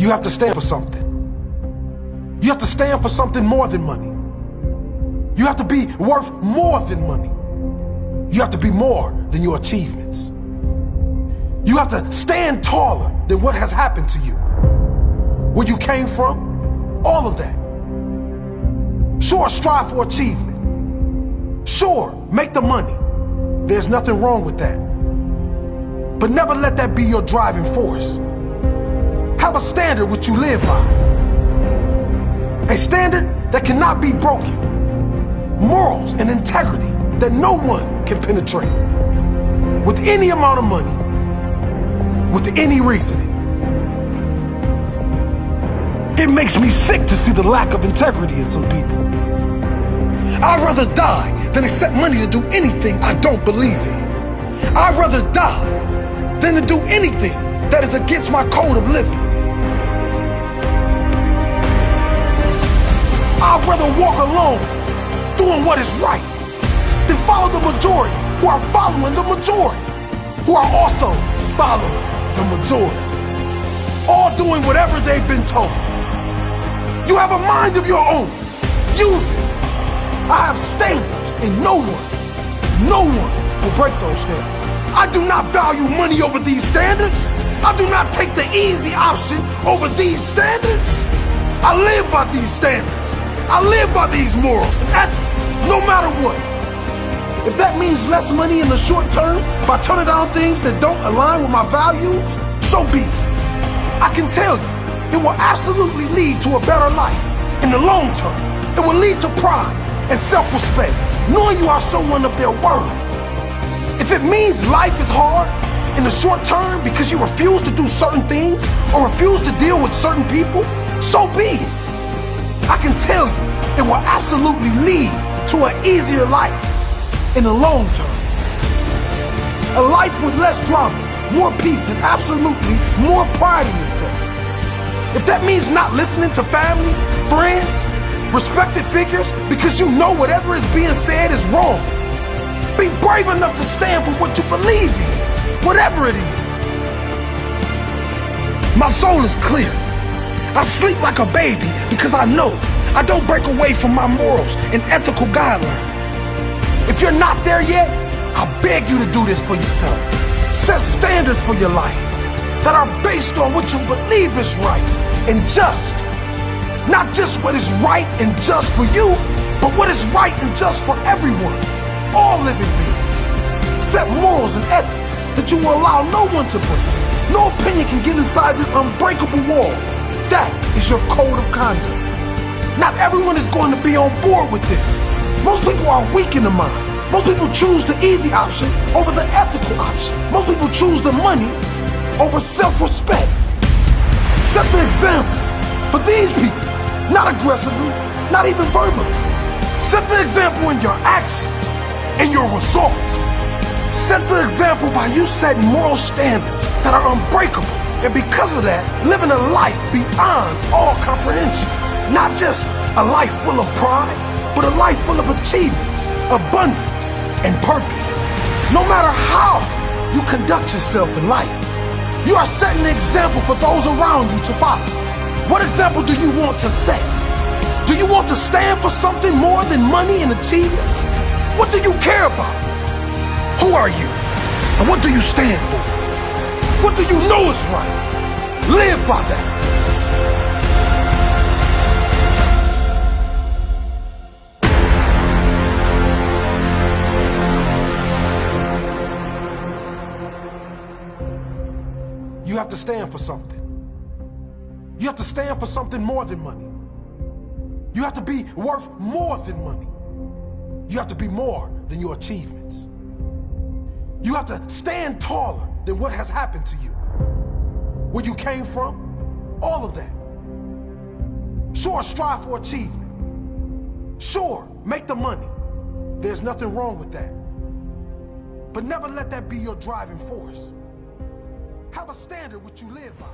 You have to stand for something. You have to stand for something more than money. You have to be worth more than money. You have to be more than your achievements. You have to stand taller than what has happened to you. Where you came from, all of that. Sure, strive for achievement. Sure, make the money. There's nothing wrong with that. But never let that be your driving force. Have a standard which you live by. A standard that cannot be broken. Morals and integrity that no one can penetrate. With any amount of money. With any reasoning. It makes me sick to see the lack of integrity in some people. I'd rather die than accept money to do anything I don't believe in. I'd rather die than to do anything that is against my code of living. I'd rather walk alone doing what is right than follow the majority who are following the majority, who are also following the majority, all doing whatever they've been told. You have a mind of your own. Use it. I have standards, and no one will break those standards. I do not value money over these standards. I do not take the easy option over these standards. I live by these standards. I live by these morals and ethics, no matter what. If that means less money in the short term by turning down things that don't align with my values, so be it. I can tell you, it will absolutely lead to a better life in the long term. It will lead to pride and self-respect, knowing you are someone of their word. If it means life is hard in the short term because you refuse to do certain things or refuse to deal with certain people, so be it. I can tell you, it will absolutely lead to an easier life in the long term. A life with less drama, more peace, and absolutely more pride in yourself. If that means not listening to family, friends, respected figures because you know whatever is being said is wrong, be brave enough to stand for what you believe in, whatever it is. My soul is clear. I sleep like a baby because I know I don't break away from my morals and ethical guidelines. If you're not there yet, I beg you to do this for yourself. Set standards for your life that are based on what you believe is right and just. Not just what is right and just for you, but what is right and just for everyone, all living beings. Set morals and ethics that you will allow no one to break. No opinion can get inside this unbreakable wall. That is your code of conduct. Not everyone is going to be on board with this. Most people are weak in the mind. Most people choose the easy option over the ethical option. Most people choose the money over self-respect. Set the example for these people, not aggressively, not even verbally. Set the example in your actions and your results. Set the example by you setting moral standards that are unbreakable, and because of that, living a life beyond all comprehension. Not just a life full of pride, but a life full of achievements, abundance, and purpose. No matter how you conduct yourself in life, you are setting an example for those around you to follow. What example do you want to set? Do you want to stand for something more than money and achievements? What do you care about? Who are you? And what do you stand for? What do you know is right? Live by that. You have to stand for something. You have to stand for something more than money. You have to be worth more than money. You have to be more than your achievements. You have to stand taller than what has happened to you. Where you came from, all of that. Sure, strive for achievement. Sure, make the money. There's nothing wrong with that. But never let that be your driving force. Have a standard which you live by.